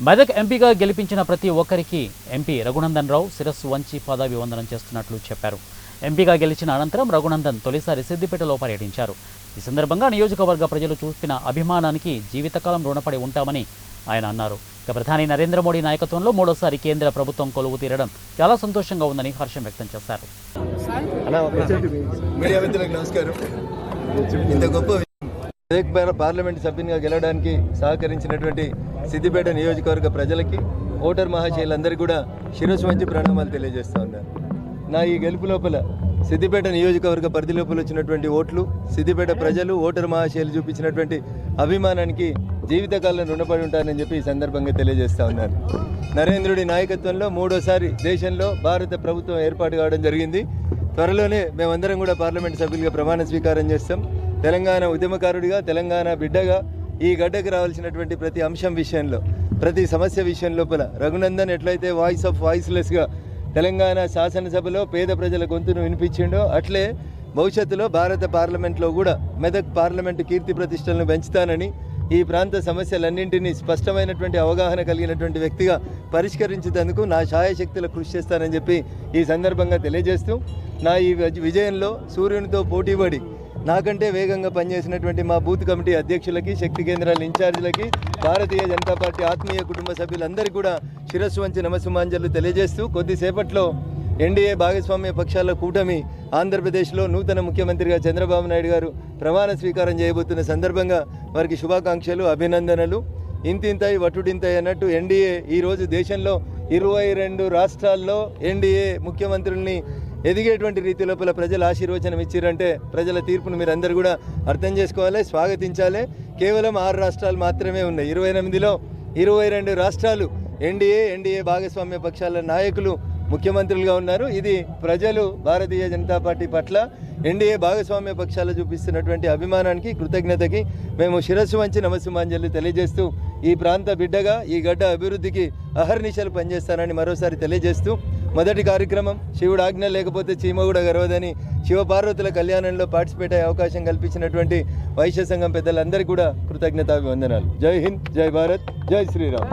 మెదక్ ఎంపీగా గెలిపించిన ప్రతి ఒక్కరికి ఎంపీ రఘునందన్ రావు శిరస్సు వంచి పాదాభివందనం చేస్తున్నట్లు చెప్పారు. ఎంపీగా గెలిచిన అనంతరం రఘునందన్ తొలిసారి సిద్దిపేటలో పర్యటించారు. ఈ సందర్భంగా నియోజకవర్గ ప్రజలు చూపిన అభిమానానికి జీవితకాలం రుణపడి ఉంటామని ఆయన అన్నారు. ఇక ప్రధాని నరేంద్ర మోడీ నాయకత్వంలో మూడోసారి కేంద్ర ప్రభుత్వం కొలువు తీరడం చాలా సంతోషంగా ఉందని హర్షం వ్యక్తం చేశారు. పార్లమెంట్ సభ్యునిగా గెలవడానికి సహకరించినటువంటి సిద్దిపేట నియోజకవర్గ ప్రజలకి, ఓటర్ మహాశయులందరికీ కూడా శిరస్సు వంచి ప్రణామాలు తెలియజేస్తా ఉన్నారు. నా ఈ గెలుపు లోపల సిద్దిపేట నియోజకవర్గ పరిధి లోపల వచ్చినటువంటి ఓట్లు, సిద్దిపేట ప్రజలు, ఓటర్ మహాశయులు చూపించినటువంటి అభిమానానికి జీవితకాలం రుణపడి ఉంటానని చెప్పి ఈ సందర్భంగా తెలియజేస్తా ఉన్నారు. నరేంద్రుడి నాయకత్వంలో మూడోసారి దేశంలో భారత ప్రభుత్వం ఏర్పాటు కావడం జరిగింది. త్వరలోనే మేమందరం కూడా పార్లమెంట్ సభ్యులుగా ప్రమాణ స్వీకారం చేస్తాం. తెలంగాణ ఉద్యమకారుడిగా, తెలంగాణ బిడ్డగా ఈ గడ్డకు రావాల్సినటువంటి ప్రతి అంశం విషయంలో, ప్రతి సమస్య విషయం లోపల రఘునందన్ ఎట్లయితే వాయిస్ ఆఫ్ వాయిస్లెస్గా తెలంగాణ శాసనసభలో పేద ప్రజల గొంతును వినిపించిండో, అట్లే భవిష్యత్తులో భారత పార్లమెంట్లో కూడా మెదక్ పార్లమెంటు కీర్తి ప్రతిష్టలను పెంచుతానని, ఈ ప్రాంత సమస్యలన్నింటినీ స్పష్టమైనటువంటి అవగాహన కలిగినటువంటి వ్యక్తిగా పరిష్కరించేందుకు నా శాయశక్తుల కృషి చేస్తానని చెప్పి ఈ సందర్భంగా తెలియజేస్తూ, నా ఈ విజయంలో సూర్యునితో పోటీపడి నాకంటే వేగంగా పనిచేసినటువంటి మా బూత్ కమిటీ అధ్యక్షులకి, శక్తి కేంద్రాల ఇన్ఛార్జీలకి, భారతీయ జనతా పార్టీ ఆత్మీయ కుటుంబ సభ్యులందరికీ కూడా శిరస్సు వంచి నమస్సుమాంజలు తెలియజేస్తూ, కొద్దిసేపట్లో ఎన్డీఏ భాగస్వామ్య పక్షాల కూటమి ఆంధ్రప్రదేశ్లో నూతన ముఖ్యమంత్రిగా చంద్రబాబు నాయుడు గారు ప్రమాణ స్వీకారం చేయబోతున్న సందర్భంగా వారికి శుభాకాంక్షలు, అభినందనలు. ఇంతింతాయి వటుడింతాయి అన్నట్టు ఎన్డీఏ ఈరోజు దేశంలో 22 రాష్ట్రాల్లో ఎన్డీఏ ముఖ్యమంత్రుల్ని ఎదిగేటువంటి రీతి లోపల ప్రజలు ఆశీర్వచనం ఇచ్చిరంటే ప్రజల తీర్పును మీరు అందరూ కూడా అర్థం చేసుకోవాలి, స్వాగతించాలి. కేవలం 6 రాష్ట్రాలు మాత్రమే ఉన్నాయి. 28లో 22 రాష్ట్రాలు ఎన్డీఏ భాగస్వామ్య పక్షాల నాయకులు ముఖ్యమంత్రులుగా ఉన్నారు. ఇది ప్రజలు భారతీయ జనతా పార్టీ పట్ల ఎన్డీఏ భాగస్వామ్య పక్షాలు చూపిస్తున్నటువంటి అభిమానానికి, కృతజ్ఞతకి మేము శిరస్సు వంచి నమస్సుమాంజలి తెలియజేస్తూ, ఈ ప్రాంత బిడ్డగా ఈ గడ్డ అభివృద్ధికి అహర్నిశలు పనిచేస్తానని మరోసారి తెలియజేస్తూ, మొదటి కార్యక్రమం శివుడు ఆజ్ఞ లేకపోతే చీమ కూడా గర్వదని శివపార్వతుల కళ్యాణంలో పార్టిసిపేట్ అయ్యే అవకాశం కల్పించినటువంటి వైశ్య సంఘం పెద్దలందరికీ కూడా కృతజ్ఞతాభివందనాలు. జై హింద్, జై భారత్, జై శ్రీరామ్.